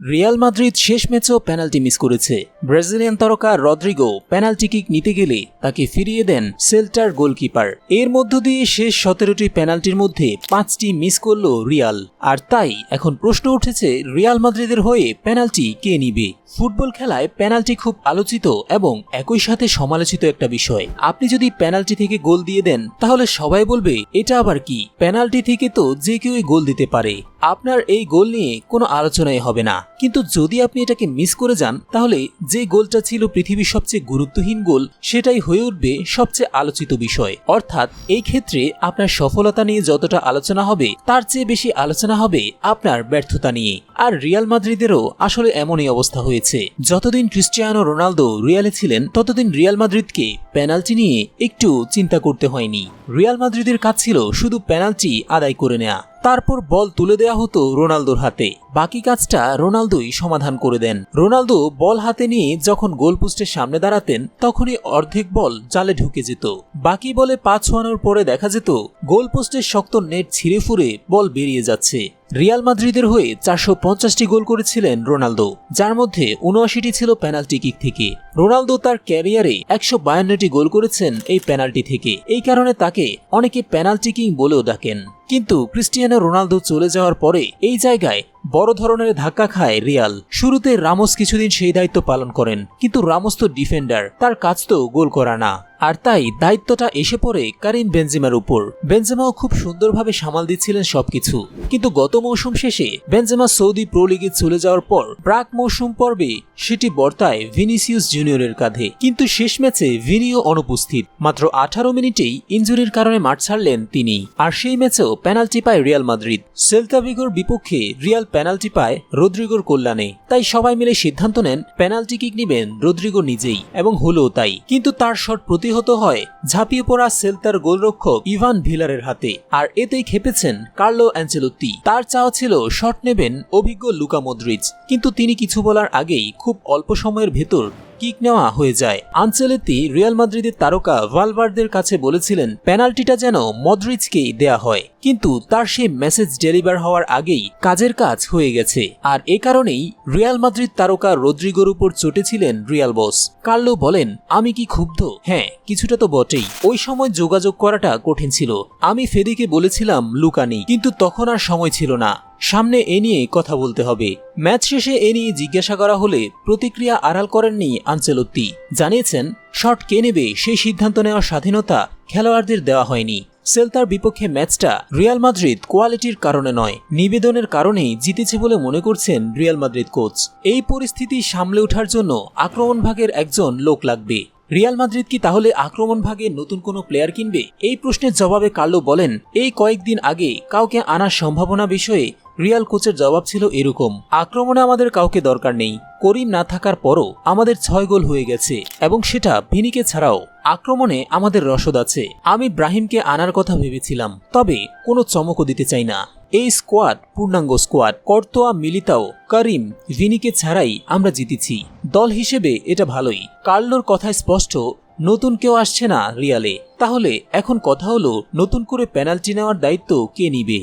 Real Madrid শেষ ম্যাচেও penalty miss করেছে। ব্রাজিলিয়ান তারকা রদ্রিগো পেনাল্টি কিক নিতে গেলে তাকে ফিরিয়ে দেন সেল্টার গোলকিপার। এর মধ্য দিয়ে শেষ 17টি পেনাল্টির মধ্যে 5টি মিস করল রিয়াল। আর তাই এখন প্রশ্ন উঠেছে, রিয়াল মাদ্রিদের হয়ে পেনাল্টি কে নিবে? ফুটবল খেলায় পেনাল্টি খুব আলোচিত এবং একই সাথে সমালোচিত একটা বিষয়। আপনি যদি পেনাল্টি থেকে গোল দিয়ে দেন তাহলে সবাই বলবে এটা আবার কি, পেনাল্টি থেকে তো যে কেউই গোল দিতে পারে, আপনার এই গোল নিয়ে কোনো আলোচনাই হবে না। কিন্তু যদি আপনি এটাকে মিস করে যান তাহলে যে গোলটা ছিল পৃথিবীর সবচেয়ে গুরুত্বহীন গোল সেটাই হয়ে উঠবে সবচেয়ে আলোচিত বিষয়। অর্থাৎ এই ক্ষেত্রে আপনার সফলতা নিয়ে যতটা আলোচনা হবে তার চেয়ে বেশি আলোচনা হবে আপনার ব্যর্থতা নিয়ে। আর রিয়াল মাদ্রিদেরও আসলে এমনই অবস্থা হয়েছে। যতদিন ক্রিস্টিয়ানো রোনালদো রিয়ালে ছিলেন ততদিন রিয়াল মাদ্রিদকে পেনাল্টি নিয়ে একটু চিন্তা করতে হয়নি। রিয়াল মাদ্রিদের কাজ ছিল শুধু পেনাল্টি আদায় করে নেওয়া, তারপর বল তুলে দেওয়া হতো রোনালদোর হাতে, বাকি কাজটা রোনালদোই সমাধান করে দেন। রোনালদো বল হাতে নিয়ে যখন গোলপোস্টের সামনে দাঁড়াতেন তখনই অর্ধেক বল জালে ঢুকে যেত। বাকি বলে পা ছোঁয়ানোর পরে দেখা যেত গোলপোস্টের শক্ত নেট ছিঁড়ে ফুঁড়ে বল বেরিয়ে যাচ্ছে। রিয়াল মাদ্রিদের হয়ে 450টি গোল করেছিলেন রোনালদো, যার মধ্যে 79টি ছিল পেনাল্টি কিক থেকে। রোনালদো তার ক্যারিয়ারে 152টি গোল করেছেন এই পেনাল্টি থেকে। এই কারণে তাকে অনেকে পেনাল্টি কিং বলেও ডাকেন। কিন্তু ক্রিস্টিয়ানো রোনালদো চলে যাওয়ার পরে এই জায়গায় বড় ধরনের ধাক্কা খায় রিয়াল। শুরুতে রামোস কিছুদিন সেই দায়িত্ব পালন করেন, কিন্তু রামোস তো ডিফেন্ডার, তার কাজ তো গোল করা না। আর তাই দায়িত্বটা এসে পড়ে কারিম বেনজেমার উপর। বেনজেমাও খুব সুন্দরভাবে সামাল দিচ্ছিলেন সবকিছু, কিন্তু গত মৌসুম শেষে বেনজেমা সৌদি প্রো লিগে চলে যাওয়ার পর প্রাক মৌসুম পর্বে সেটি বর্তায় ভিনিসিয়াস জুনিয়রের কাঁধে। কিন্তু শেষ ম্যাচে ভিনিও অনুপস্থিত, মাত্র 18 মিনিটেই ইনজুরির কারণে মাঠ ছাড়লেন তিনি। আর সেই ম্যাচেও পেনাল্টি পায় রিয়াল মাদ্রিদ। সেল্তা ভিগোর বিপক্ষে রিয়াল পেনাল্টি পায় রদ্রিগোর কল্যাণে। তাই সবাই মিলে সিদ্ধান্ত নেন পেনাল্টি কিক নিবেন রদ্রিগো নিজেই, এবং হলো তাই। কিন্তু তার শট প্রতিহত হয় ঝাঁপিয়ে পড়া সেল্তার গোলরক্ষক ইভান ভিলারের হাতে। আর এতেই খেপেছেন কার্লো অ্যাঞ্চেলোত্তি। তার চাওয়া ছিল শট নেবেন অভিজ্ঞ লুকা মদ্রিচ, কিন্তু তিনি কিছু বলার আগেই খুব অল্প সময়ের ভেতর কিক নেওয়া হয়ে যায়। আনচেলত্তি রিয়াল মাদ্রিদের তারকা ভালভার্দের কাছে বলেছিলেন পেনাল্টিটা যেন মদ্রিচকেই দেয়া হয়, কিন্তু তার সেই মেসেজ ডেলিভার হওয়ার আগেই কাজের কাজ হয়ে গেছে। আর এ কারণেই রিয়াল মাদ্রিদ তারকা রদ্রিগোর উপর চটেছিলেন রিয়াল বস। কার্লো বলেন, আমি কি ক্ষুব্ধ? হ্যাঁ, কিছুটা তো বটেই। ওই সময় যোগাযোগ করাটা কঠিন ছিল। আমি ফেদিকে বলেছিলাম লুকা নেই, কিন্তু তখন আর সময় ছিল না, সামনে এ নিয়ে কথা বলতে হবে। ম্যাচ শেষে এ নিয়ে জিজ্ঞাসা করা হলে প্রতিক্রিয়া আড়াল করেননি আনচেলত্তি। জানিয়েছেন শট কে নেবে সেই সিদ্ধান্ত নেওয়ার স্বাধীনতা খেলোয়াড়দের দেওয়া হয়নি। সেল্তার বিপক্ষে ম্যাচটা রিয়াল মাদ্রিদ কোয়ালিটির কারণে নয়, নিবেদনের কারণেই জিতেছে বলে মনে করছেন রিয়াল মাদ্রিদ কোচ। এই পরিস্থিতি সামলে ওঠার জন্য আক্রমণ ভাগের একজন লোক লাগবে। রিয়াল মাদ্রিদ কি তাহলে আক্রমণ ভাগে নতুন কোনো প্লেয়ার কিনবে? এই প্রশ্নের জবাবে কার্লো বলেন, এই কয়েকদিন আগে কাউকে আনার সম্ভাবনা বিষয়ে রিয়াল কোচের জবাব ছিল এরকম, আক্রমণে আমাদের কাউকে দরকার নেই। করিম না থাকার পরও আমাদের 6 গোল হয়ে গেছে, এবং সেটা ভিনিকে ছাড়াও। আক্রমণে আমাদের রসদ আছে। আমি ব্রাহিমকে আনার কথা ভেবেছিলাম, তবে কোনো চমকও দিতে চাই না। এই স্কোয়াড পূর্ণাঙ্গ স্কোয়াড। কর্তোয়া, মিলিতাও, করিম, ভিনিকে ছাড়াই আমরা জিতেছি। দল হিসেবে এটা ভালোই। কার্লোর কথায় স্পষ্ট, নতুন কেউ আসছে না রিয়ালে। তাহলে এখন কথা হলো নতুন করে পেনাল্টি নেওয়ার দায়িত্ব কে নিবে?